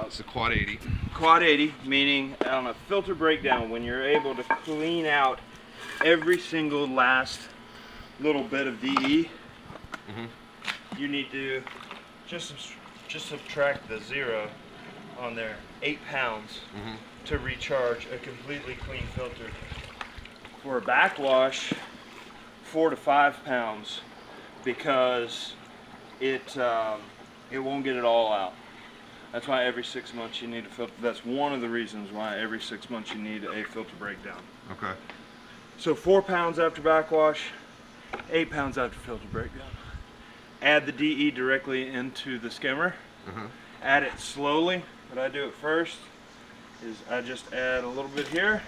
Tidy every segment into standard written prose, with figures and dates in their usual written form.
It's a quad 80. Quad 80, meaning on a filter breakdown, when you're able to clean out every single last little bit of DE, you need to just subtract the 0 on there, 8 pounds to recharge a completely clean filter. For a backwash, 4 to 5 pounds, because it won't get it all out. That's why every 6 months you need a filter. That's one of the reasons why every 6 months you need a filter breakdown. Okay. So 4 pounds after backwash, 8 pounds after filter breakdown. Add the DE directly into the skimmer. Add it slowly. What I do at first is I just add a little bit here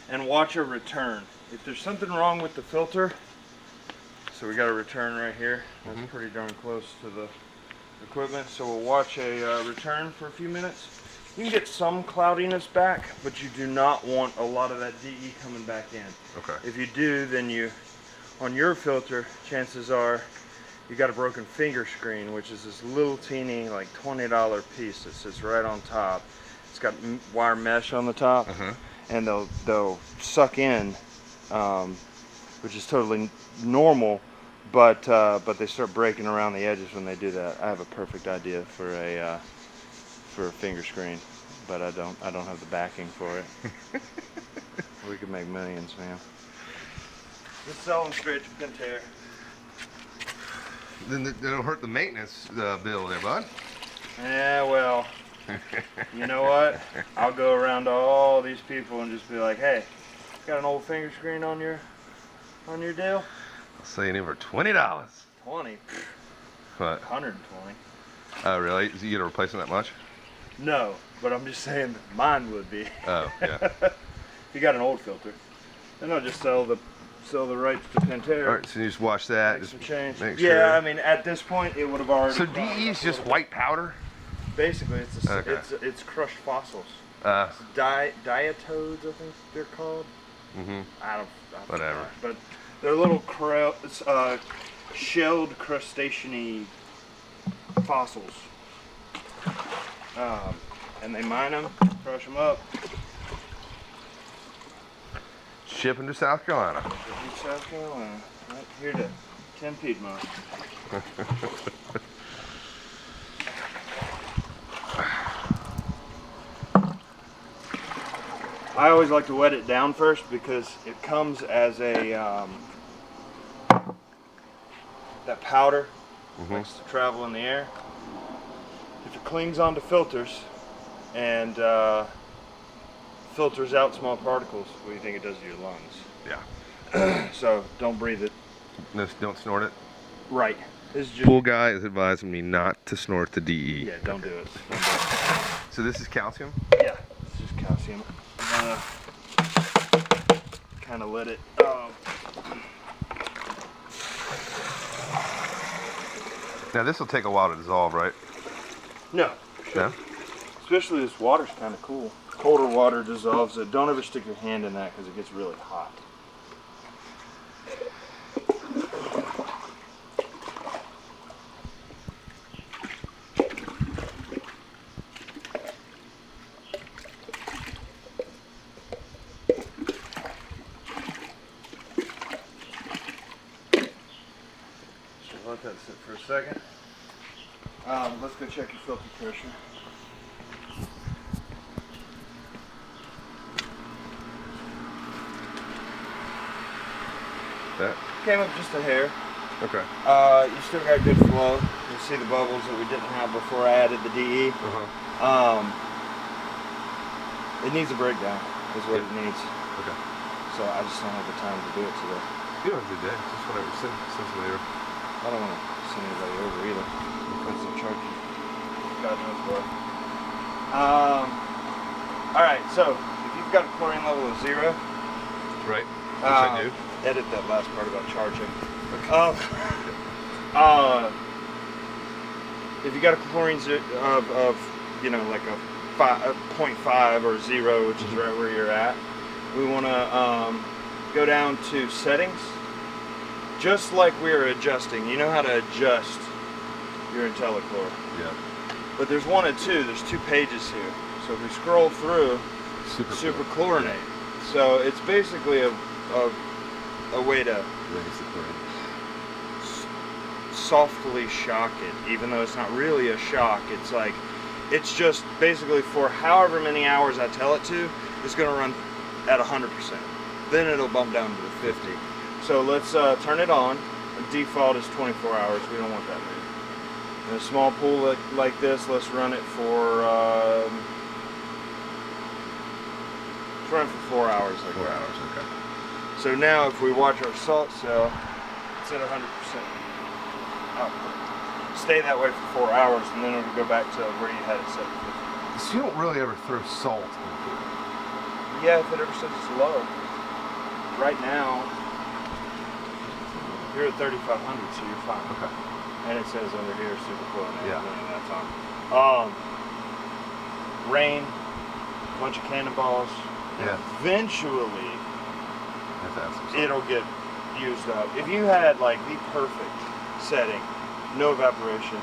and watch a return. If there's something wrong with the filter, so we got a return right here. That's pretty darn close to the equipment. So we'll watch a return for a few minutes. You can get some cloudiness back, but you do not want a lot of that DE coming back in. Okay. If you do, then you, on your filter, chances are you got a broken finger screen, which is this little teeny, like $20 piece that sits right on top. It's got wire mesh on the top, and they'll suck in, which is totally normal. But they start breaking around the edges when they do that. I have a perfect idea for a finger screen, but I don't have the backing for it. We could make millions, man. Just sell them straight to pentair. Then that'll hurt the maintenance bill there, bud. Yeah, well, you know what? I'll go around to all these people and just be like, hey, got an old finger screen on your deal? I'll sell you for $20. 20? What? 120. Oh, really? You get a replacement that much? No, but I'm just saying that mine would be. Oh, yeah. If you got an old filter, then I'll just sell the rights to pentair. All right, so you just watch that. Make some change. Make sure. Yeah, I mean, at this point, it would have already. So DE is just white powder? Basically, Okay. it's crushed fossils. Diatodes, I think they're called. I don't Whatever. But they're little shelled crustacean-y fossils. And they mine them, crush them up. Shipping to South Carolina. South Carolina, right here to 10 Piedmont. I always like to wet it down first because it comes as a that powder likes to travel in the air. If it clings onto filters and filters out small particles, what do you think it does to your lungs? Yeah. So don't breathe it. No, don't snort it. Right. This is just, Pool guy is advising me not to snort the DE. yeah, don't do it. Don't do it. So this is calcium? Yeah, it's just calcium. I'm gonna kind of let it. Now this will take a while to dissolve, right? No. No? Especially this water's kind of cool. Colder water dissolves it. Don't ever stick your hand in that because it gets really hot. Let that sit for a second. Let's go check your filter pressure. That? Came up just a hair. Okay. You still got good flow. You see the bubbles that we didn't have before I added the DE. It needs a breakdown, is what it needs. Okay. So I just don't have the time to do it today. You don't have to do that. Just whatever. Send somebody over. I don't want to send anybody over either. That's a charge. God knows what. Alright, so if you've got a chlorine level of 0, Right. Which I do. Edit that last part about charging. If you got a chlorine of you know, like a 0.5 or 0, which is right where you're at, we want to go down to settings, just like we are adjusting. You know how to adjust your IntelliChlor. Yeah. But there's one and two. There's 2 pages here. So if we scroll through, super chlorinate. So it's basically a way to softly shock it, even though it's not really a shock. It's like, it's just basically for however many hours I tell it to, it's going to run at 100%. Then it'll bump down to the 50. So let's turn it on. The default is 24 hours. We don't want that many. In a small pool like this, let's run it for 4 hours. Like 4 hours, okay. So now if we watch our salt cell, it's at 100% output. Stay that way for 4 hours, and then it'll go back to where you had it set at 50. So you don't really ever throw salt into it? Yeah, if it ever says it's low. Right now, you're at 3,500, so you're fine. Okay. And it says over here, super chlorinate. Yeah. That's on. Rain, bunch of cannonballs. Yeah. Eventually, Have to add some salt. it'll get used up. If you had like the perfect setting, no evaporation,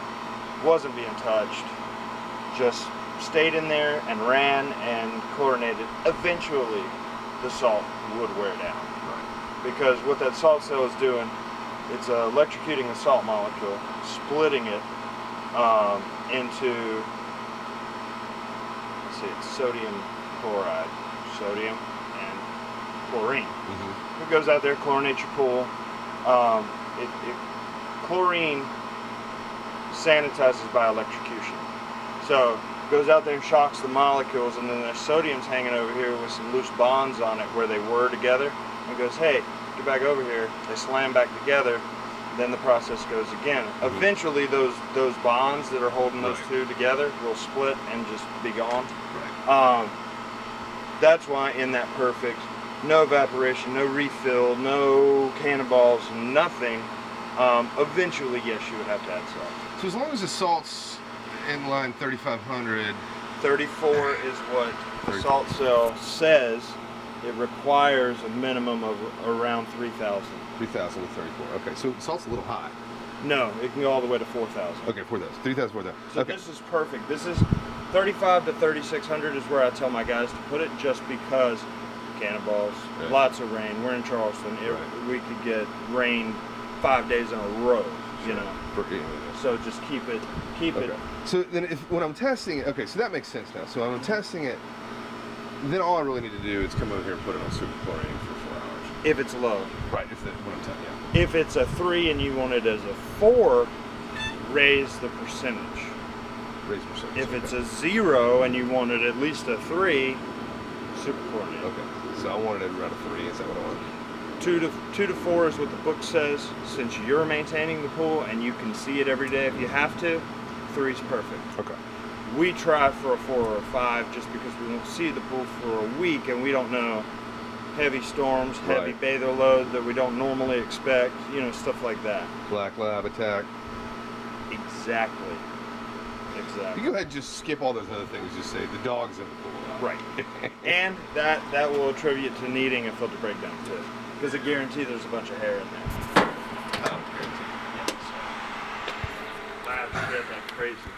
wasn't being touched, just stayed in there and ran and chlorinated, eventually the salt would wear down. Right. Because what that salt cell is doing, it's electrocuting the salt molecule, splitting it into, let's see, it's sodium chloride, sodium and chlorine. Mm-hmm. It goes out there, chlorinates your pool. Chlorine sanitizes by electrocution. So it goes out there and shocks the molecules, and then there's sodium's hanging over here with some loose bonds on it where they were together. And it goes, hey, get back over here. They slam back together. Then the process goes again. Mm-hmm. Eventually, those bonds that are holding those two together will split and just be gone. Right. That's why in that perfect, no evaporation, no refill, no cannonballs, nothing. Eventually, yes, you would have to add salt. So as long as the salt's in line 3,500. 34 is what the salt cell says. It requires a minimum of around 3,000. 3,000 to 34. Okay, so salt's a little high. No, it can go all the way to 4,000. Okay, 4,000. 3,000, 4,000. So okay. this is perfect. This is 35 to 3,600 is where I tell my guys to put it, just because cannonballs, Right. lots of rain. We're in Charleston. Right. We could get rain 5 days in a row, you know. So just keep it. So then when I'm testing it, okay, so that makes sense now. So when I'm testing it, then all I really need to do is come over here and put it on super chlorine for 4 hours. If it's low. Right, if what I'm telling you. If it's a 3 and you want it as a 4, raise the percentage. Raise percentage. If it's a 0 and you want it at least a 3, super chlorinate. Okay, so I wanted it around a 3, is that what I want? 2 to 4 is what the book says. Since you're maintaining the pool and you can see it every day if you have to, 3 is perfect. Okay. We try for a 4 or a 5 just because we won't see the pool for a week and we don't know heavy storms, heavy Right. bather load that we don't normally expect, you know, stuff like that. Black lab attack. Exactly. You go ahead and just skip all those other things. Just say the dog's in the pool. Right. And that will attribute to needing a filter breakdown too, because I guarantee there's a bunch of hair in there. Oh, guarantee. Yeah, so. Labs get that crazy.